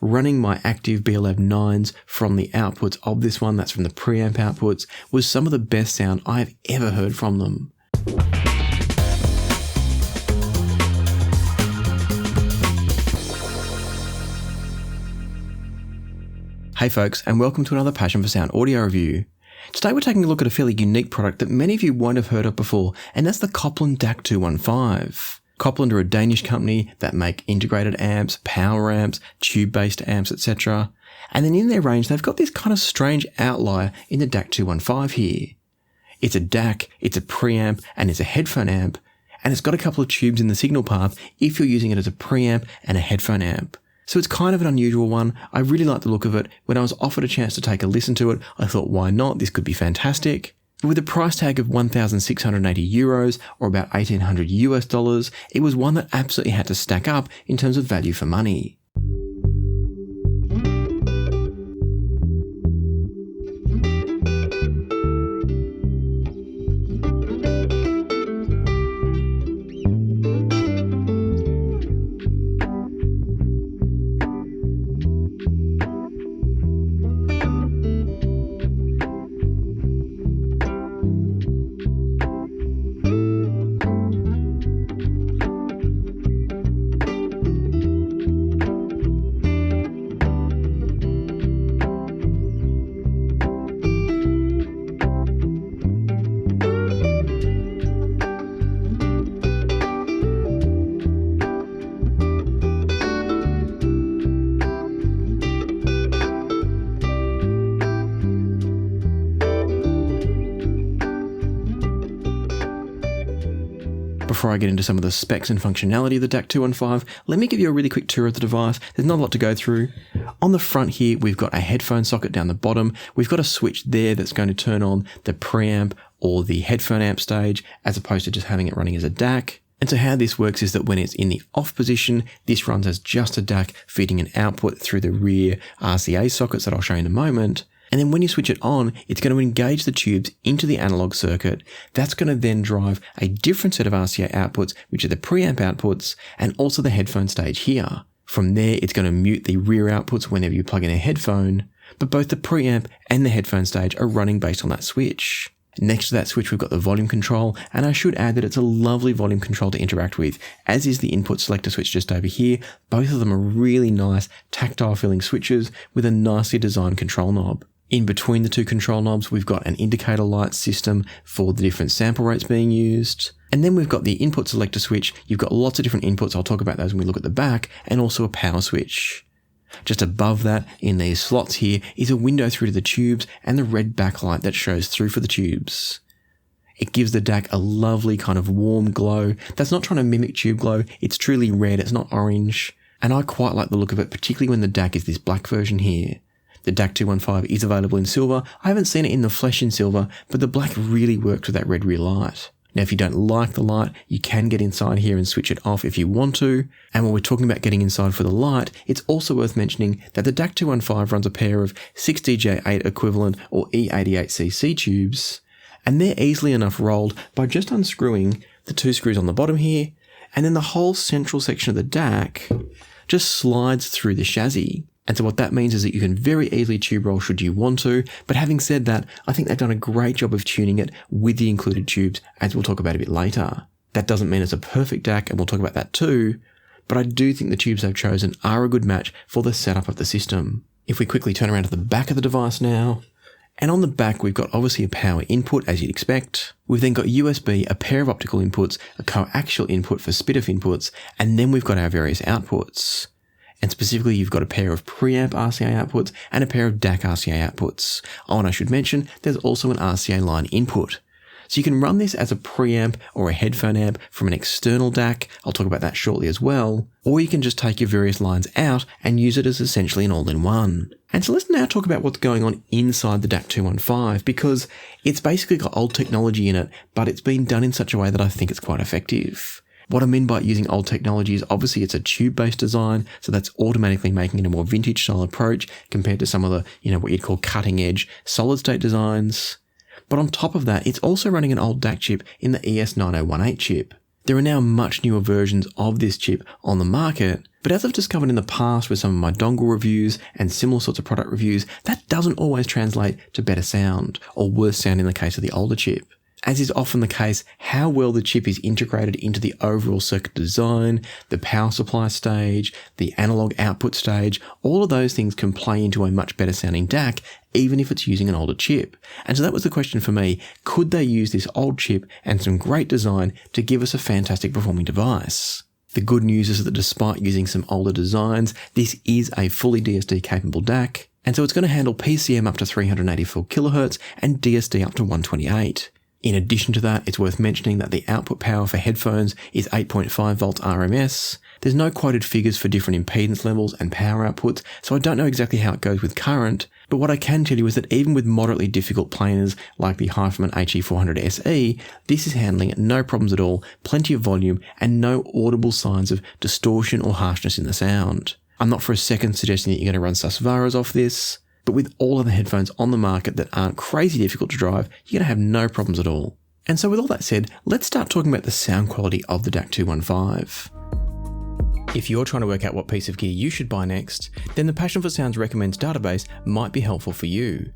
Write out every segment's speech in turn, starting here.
running my active B11.9s from the outputs of this one, that's from the preamp outputs, was some of the best sound I've ever heard from them. Hey folks, and welcome to another Passion for Sound audio review. Today we're taking a look at a fairly unique product that many of you won't have heard of before, and that's the Copland DAC215. Copland are a Danish company that make integrated amps, power amps, tube-based amps, etc. And then in their range, they've got this kind of strange outlier in the DAC215 here. It's a DAC, it's a preamp, and it's a headphone amp, and it's got a couple of tubes in the signal path if you're using it as a preamp and a headphone amp. So it's kind of an unusual one. I really like the look of it. When I was offered a chance to take a listen to it, I thought, why not? This could be fantastic. But with a price tag of 1,680 euros or about $1,800 US, it was one that absolutely had to stack up in terms of value for money. Before I get into some of the specs and functionality of the DAC215, let me give you a really quick tour of the device. There's not a lot to go through. On the front here, we've got a headphone socket down the bottom. We've got a switch there that's going to turn on the preamp or the headphone amp stage, as opposed to just having it running as a DAC. And so how this works is that when it's in the off position, this runs as just a DAC, feeding an output through the rear RCA sockets that I'll show you in a moment. And then when you switch it on, it's going to engage the tubes into the analog circuit. That's going to then drive a different set of RCA outputs, which are the preamp outputs and also the headphone stage here. From there, it's going to mute the rear outputs whenever you plug in a headphone, but both the preamp and the headphone stage are running based on that switch. Next to that switch, we've got the volume control, and I should add that it's a lovely volume control to interact with, as is the input selector switch just over here. Both of them are really nice, tactile feeling switches with a nicely designed control knob. In between the two control knobs, we've got an indicator light system for the different sample rates being used. And then we've got the input selector switch. You've got lots of different inputs. I'll talk about those when we look at the back, and also a power switch. Just above that, in these slots here, is a window through to the tubes and the red backlight that shows through for the tubes. It gives the DAC a lovely kind of warm glow. That's not trying to mimic tube glow. It's truly red. It's not orange. And I quite like the look of it, particularly when the DAC is this black version here. The DAC215 is available in silver. I haven't seen it in the flesh in silver, but the black really works with that red rear light. Now, if you don't like the light, you can get inside here and switch it off if you want to. And when we're talking about getting inside for the light, it's also worth mentioning that the DAC215 runs a pair of 6DJ8 equivalent or E88cc tubes, and they're easily enough rolled by just unscrewing the two screws on the bottom here, and then the whole central section of the DAC just slides through the chassis. And so what that means is that you can very easily tube roll should you want to. But having said that, I think they've done a great job of tuning it with the included tubes, as we'll talk about a bit later. That doesn't mean it's a perfect DAC, and we'll talk about that too. But I do think the tubes they've chosen are a good match for the setup of the system. If we quickly turn around to the back of the device now, and on the back we've got obviously a power input, as you'd expect. We've then got USB, a pair of optical inputs, a coaxial input for split-off inputs, and then we've got our various outputs. And specifically, you've got a pair of preamp RCA outputs and a pair of DAC RCA outputs. Oh, and I should mention, there's also an RCA line input. So you can run this as a preamp or a headphone amp from an external DAC. I'll talk about that shortly as well. Or you can just take your various lines out and use it as essentially an all-in-one. And so let's now talk about what's going on inside the DAC215, because it's basically got old technology in it, but it's been done in such a way that I think it's quite effective. What I mean by using old technology is obviously it's a tube-based design, so that's automatically making it a more vintage style approach compared to some of the, what you'd call cutting-edge solid-state designs. But on top of that, it's also running an old DAC chip in the ES9018 chip. There are now much newer versions of this chip on the market, but as I've discovered in the past with some of my dongle reviews and similar sorts of product reviews, that doesn't always translate to better sound, or worse sound in the case of the older chip. As is often the case, how well the chip is integrated into the overall circuit design, the power supply stage, the analog output stage, all of those things can play into a much better sounding DAC, even if it's using an older chip. And so that was the question for me, could they use this old chip and some great design to give us a fantastic performing device? The good news is that despite using some older designs, this is a fully DSD capable DAC, and so it's going to handle PCM up to 384 kHz and DSD up to 128. In addition to that, it's worth mentioning that the output power for headphones is 8.5 volts RMS. There's no quoted figures for different impedance levels and power outputs, so I don't know exactly how it goes with current, but what I can tell you is that even with moderately difficult planers like the Headphone HE400 SE, this is handling no problems at all, plenty of volume, and no audible signs of distortion or harshness in the sound. I'm not for a second suggesting that you're going to run Susvaras off this, but with all of the headphones on the market that aren't crazy difficult to drive, you're going to have no problems at all. And so with all that said, let's start talking about the sound quality of the DAC215. If you're trying to work out what piece of gear you should buy next, then the Passion for Sounds Recommends database might be helpful for you.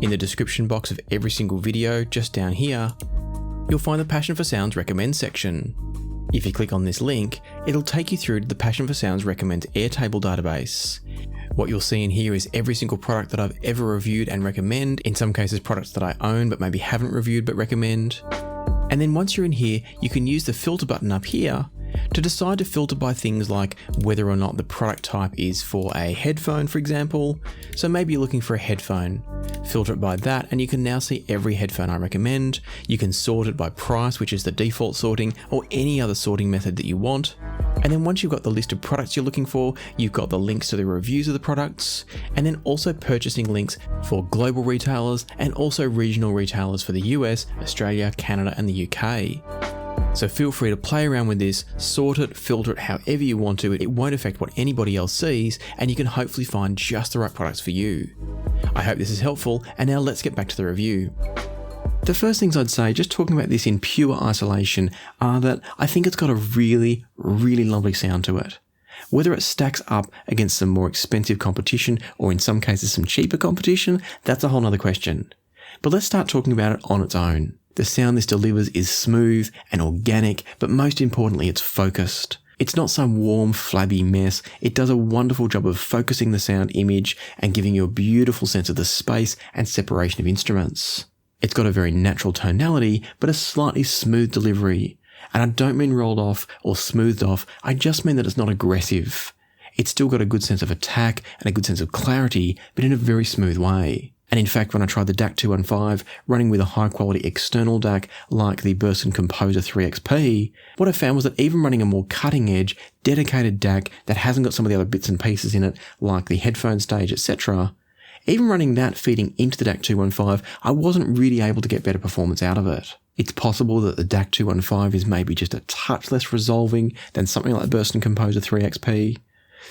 In the description box of every single video, just down here, you'll find the Passion for Sounds Recommends section. If you click on this link, it'll take you through to the Passion for Sounds Recommends Airtable database. What you'll see in here is every single product that I've ever reviewed and recommend, in some cases products that I own but maybe haven't reviewed but recommend. And then once you're in here, you can use the filter button up here to decide to filter by things like whether or not the product type is for a headphone, for example. So maybe you're looking for a headphone. Filter it by that and you can now see every headphone I recommend. You can sort it by price, which is the default sorting, or any other sorting method that you want. And then once you've got the list of products you're looking for, you've got the links to the reviews of the products, and then also purchasing links for global retailers and also regional retailers for the US, Australia, Canada, and the UK. So feel free to play around with this, sort it, filter it however you want to. It won't affect what anybody else sees, and you can hopefully find just the right products for you. I hope this is helpful, and now let's get back to the review. The first things I'd say, just talking about this in pure isolation, are that I think it's got a really, really lovely sound to it. Whether it stacks up against some more expensive competition, or in some cases some cheaper competition, that's a whole nother question. But let's start talking about it on its own. The sound this delivers is smooth and organic, but most importantly, it's focused. It's not some warm, flabby mess. It does a wonderful job of focusing the sound image and giving you a beautiful sense of the space and separation of instruments. It's got a very natural tonality, but a slightly smooth delivery. And I don't mean rolled off or smoothed off, I just mean that it's not aggressive. It's still got a good sense of attack and a good sense of clarity, but in a very smooth way. And in fact, when I tried the DAC215 running with a high quality external DAC like the Burson Composer 3XP, what I found was that even running a more cutting edge, dedicated DAC that hasn't got some of the other bits and pieces in it, like the headphone stage, etc., even running that feeding into the DAC215, I wasn't really able to get better performance out of it. It's possible that the DAC215 is maybe just a touch less resolving than something like Burson Composer 3XP.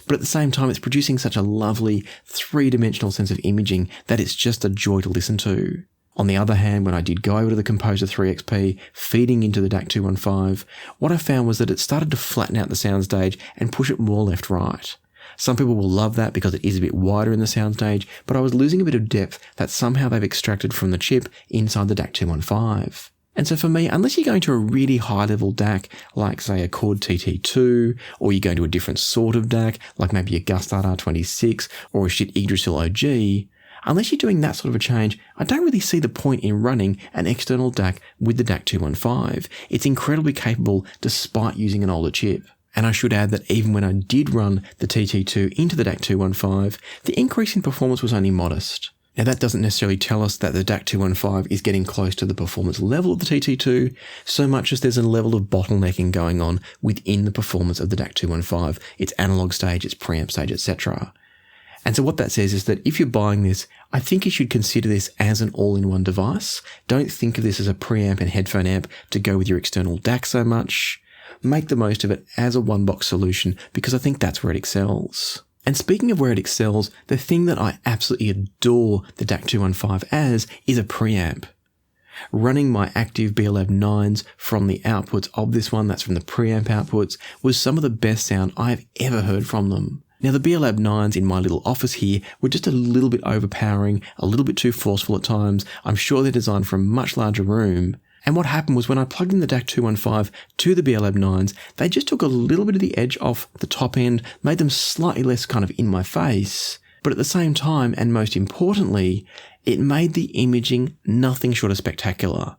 But at the same time, it's producing such a lovely three-dimensional sense of imaging that it's just a joy to listen to. On the other hand, when I did go over to the Composer 3XP, feeding into the DAC215, what I found was that it started to flatten out the soundstage and push it more left-right. Some people will love that because it is a bit wider in the soundstage, but I was losing a bit of depth that somehow they've extracted from the chip inside the DAC215. And so for me, unless you're going to a really high-level DAC, like say a Chord TT2, or you're going to a different sort of DAC, like maybe a Gustard R26 or a Schiit Yggdrasil OG, unless you're doing that sort of a change, I don't really see the point in running an external DAC with the DAC215. It's incredibly capable despite using an older chip. And I should add that even when I did run the TT2 into the DAC215, the increase in performance was only modest. Now that doesn't necessarily tell us that the DAC215 is getting close to the performance level of the TT2, so much as there's a level of bottlenecking going on within the performance of the DAC215, its analog stage, its preamp stage, etc. And so what that says is that if you're buying this, I think you should consider this as an all-in-one device. Don't think of this as a preamp and headphone amp to go with your external DAC so much. Make the most of it as a one-box solution because I think that's where it excels. And speaking of where it excels, the thing that I absolutely adore the DAC215 as is a preamp. Running my active BLAB 9s from the outputs of this one, that's from the preamp outputs, was some of the best sound I've ever heard from them. Now the BLAB 9s in my little office here were just a little bit overpowering, a little bit too forceful at times. I'm sure they're designed for a much larger room. And what happened was when I plugged in the DAC215 to the BLAB 9s, they just took a little bit of the edge off the top end, made them slightly less kind of in my face. But at the same time, and most importantly, it made the imaging nothing short of spectacular.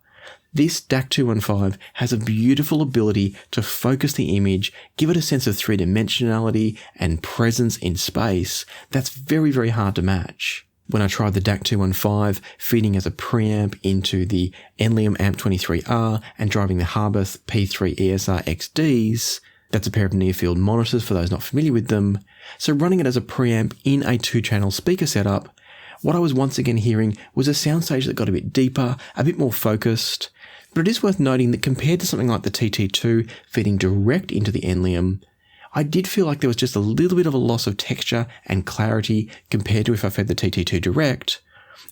This DAC215 has a beautiful ability to focus the image, give it a sense of three-dimensionality and presence in space that's very, very hard to match. When I tried the DAC215 feeding as a preamp into the Enlium AMP23R and driving the Harbath P3 ESR XDs, that's a pair of nearfield monitors for those not familiar with them, so running it as a preamp in a 2-channel speaker setup, what I was once again hearing was a soundstage that got a bit deeper, a bit more focused, but it is worth noting that compared to something like the TT2 feeding direct into the Enlium, I did feel like there was just a little bit of a loss of texture and clarity compared to if I fed the TT2 direct,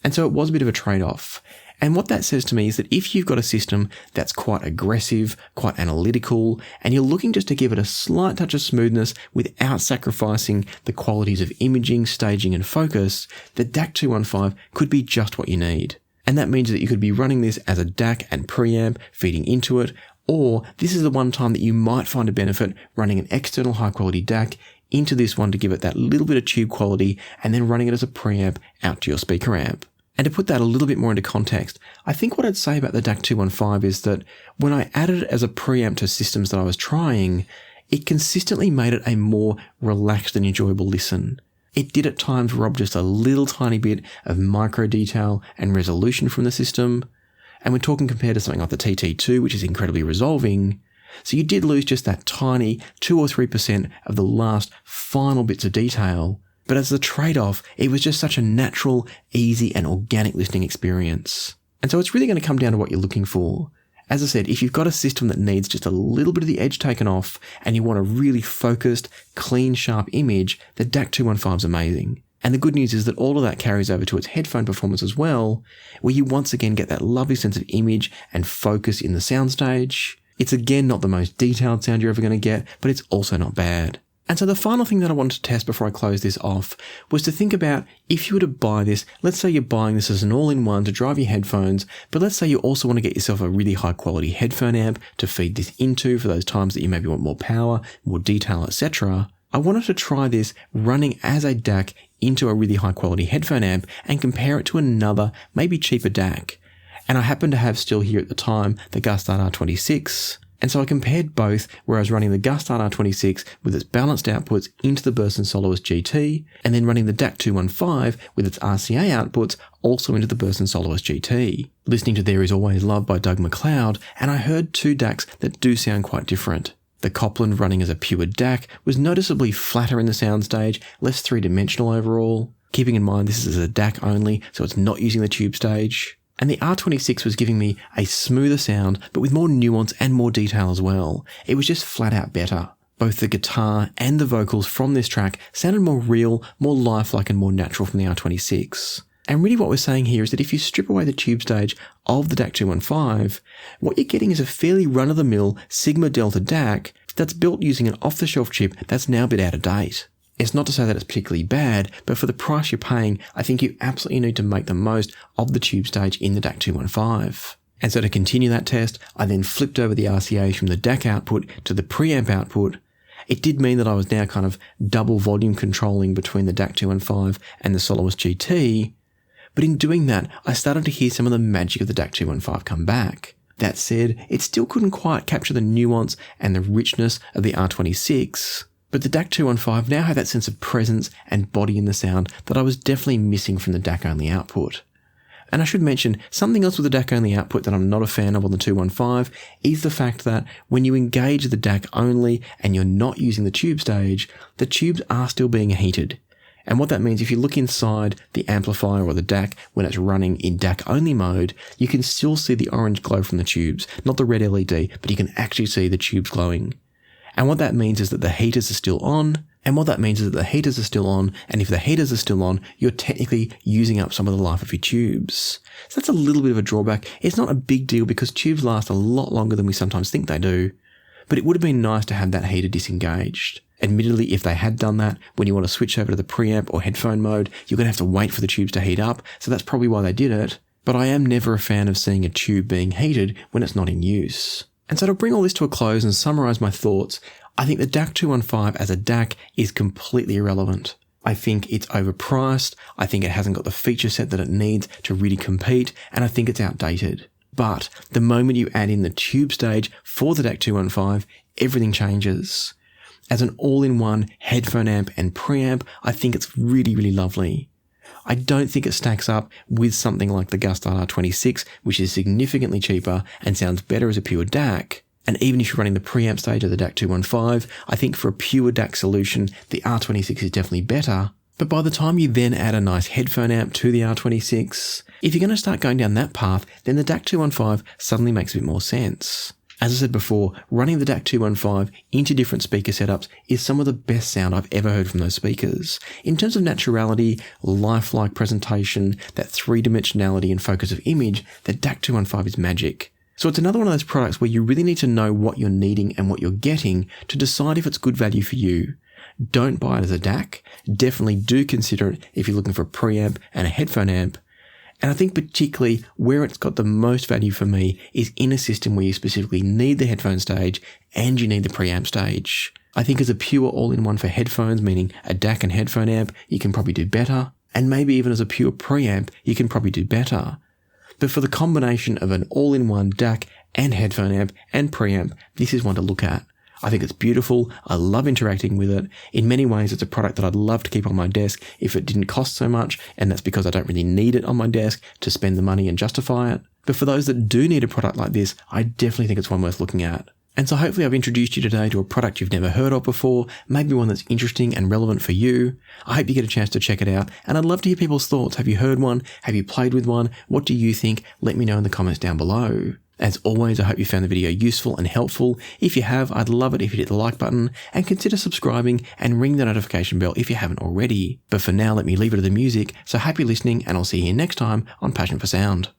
and so it was a bit of a trade-off. And what that says to me is that if you've got a system that's quite aggressive, quite analytical, and you're looking just to give it a slight touch of smoothness without sacrificing the qualities of imaging, staging, and focus, the DAC215 could be just what you need. And that means that you could be running this as a DAC and preamp feeding into it, or this is the one time that you might find a benefit running an external high-quality DAC into this one to give it that little bit of tube quality and then running it as a preamp out to your speaker amp. And to put that a little bit more into context, I think what I'd say about the DAC215 is that when I added it as a preamp to systems that I was trying, it consistently made it a more relaxed and enjoyable listen. It did at times rob just a little tiny bit of micro detail and resolution from the system, and we're talking compared to something like the TT2, which is incredibly resolving, so you did lose just that tiny 2 or 3% of the last final bits of detail. But as the trade-off, it was just such a natural, easy, and organic listening experience. And so it's really going to come down to what you're looking for. As I said, if you've got a system that needs just a little bit of the edge taken off and you want a really focused, clean, sharp image, the DAC215 is amazing. And the good news is that all of that carries over to its headphone performance as well, where you once again get that lovely sense of image and focus in the soundstage. It's again not the most detailed sound you're ever going to get, but it's also not bad. And so the final thing that I wanted to test before I close this off was to think about if you were to buy this, let's say you're buying this as an all-in-one to drive your headphones, but let's say you also want to get yourself a really high-quality headphone amp to feed this into for those times that you maybe want more power, more detail, etc. I wanted to try this running as a DAC into a really high-quality headphone amp and compare it to another, maybe cheaper DAC. And I happened to have still here at the time the Gustard R26, and so I compared both where I was running the Gustard R26 with its balanced outputs into the Burst & Soloist GT, and then running the DAC215 with its RCA outputs also into the Burst & Soloist GT. Listening to There Is Always Love by Doug MacLeod, and I heard two DACs that do sound quite different. The Copland running as a pure DAC was noticeably flatter in the soundstage, less three-dimensional overall. Keeping in mind this is a DAC only, so it's not using the tube stage. And the R26 was giving me a smoother sound, but with more nuance and more detail as well. It was just flat out better. Both the guitar and the vocals from this track sounded more real, more lifelike and more natural from the R26. And really what we're saying here is that if you strip away the tube stage of the DAC215, what you're getting is a fairly run-of-the-mill Sigma Delta DAC that's built using an off-the-shelf chip that's now a bit out of date. It's not to say that it's particularly bad, but for the price you're paying, I think you absolutely need to make the most of the tube stage in the DAC215. And so to continue that test, I then flipped over the RCA from the DAC output to the preamp output. It did mean that I was now kind of double volume controlling between the DAC215 and the Soloist GT, but in doing that, I started to hear some of the magic of the DAC215 come back. That said, it still couldn't quite capture the nuance and the richness of the R26, but the DAC215 now had that sense of presence and body in the sound that I was definitely missing from the DAC-only output. And I should mention, something else with the DAC-only output that I'm not a fan of on the 215 is the fact that when you engage the DAC only and you're not using the tube stage, the tubes are still being heated. And what that means, if you look inside the amplifier or the DAC when it's running in DAC-only mode, you can still see the orange glow from the tubes, not the red LED, but you can actually see the tubes glowing. And what that means is that the heaters are still on, And what that means is that the heaters are still on, and if the heaters are still on, you're technically using up some of the life of your tubes. So that's a little bit of a drawback. It's not a big deal because tubes last a lot longer than we sometimes think they do, but it would have been nice to have that heater disengaged. Admittedly, if they had done that, when you want to switch over to the preamp or headphone mode, you're going to have to wait for the tubes to heat up, so that's probably why they did it. But I am never a fan of seeing a tube being heated when it's not in use. And so to bring all this to a close and summarise my thoughts, I think the DAC215 as a DAC is completely irrelevant. I think it's overpriced, I think it hasn't got the feature set that it needs to really compete, and I think it's outdated. But the moment you add in the tube stage for the DAC215, everything changes. As an all-in-one headphone amp and preamp, I think it's really, really lovely. I don't think it stacks up with something like the Gustard R26, which is significantly cheaper and sounds better as a pure DAC. And even if you're running the preamp stage of the DAC215, I think for a pure DAC solution, the R26 is definitely better. But by the time you then add a nice headphone amp to the R26, if you're going to start going down that path, then the DAC215 suddenly makes a bit more sense. As I said before, running the DAC215 into different speaker setups is some of the best sound I've ever heard from those speakers. In terms of naturality, lifelike presentation, that three-dimensionality and focus of image, the DAC215 is magic. So it's another one of those products where you really need to know what you're needing and what you're getting to decide if it's good value for you. Don't buy it as a DAC. Definitely do consider it if you're looking for a preamp and a headphone amp. And I think particularly where it's got the most value for me is in a system where you specifically need the headphone stage and you need the preamp stage. I think as a pure all-in-one for headphones, meaning a DAC and headphone amp, you can probably do better. And maybe even as a pure preamp, you can probably do better. But for the combination of an all-in-one DAC and headphone amp and preamp, this is one to look at. I think it's beautiful. I love interacting with it. In many ways, it's a product that I'd love to keep on my desk if it didn't cost so much, and that's because I don't really need it on my desk to spend the money and justify it. But for those that do need a product like this, I definitely think it's one worth looking at. And so hopefully I've introduced you today to a product you've never heard of before, maybe one that's interesting and relevant for you. I hope you get a chance to check it out, and I'd love to hear people's thoughts. Have you heard one? Have you played with one? What do you think? Let me know in the comments down below. As always, I hope you found the video useful and helpful. If you have, I'd love it if you hit the like button and consider subscribing and ring the notification bell if you haven't already. But for now, let me leave it to the music. So happy listening, and I'll see you next time on Passion for Sound.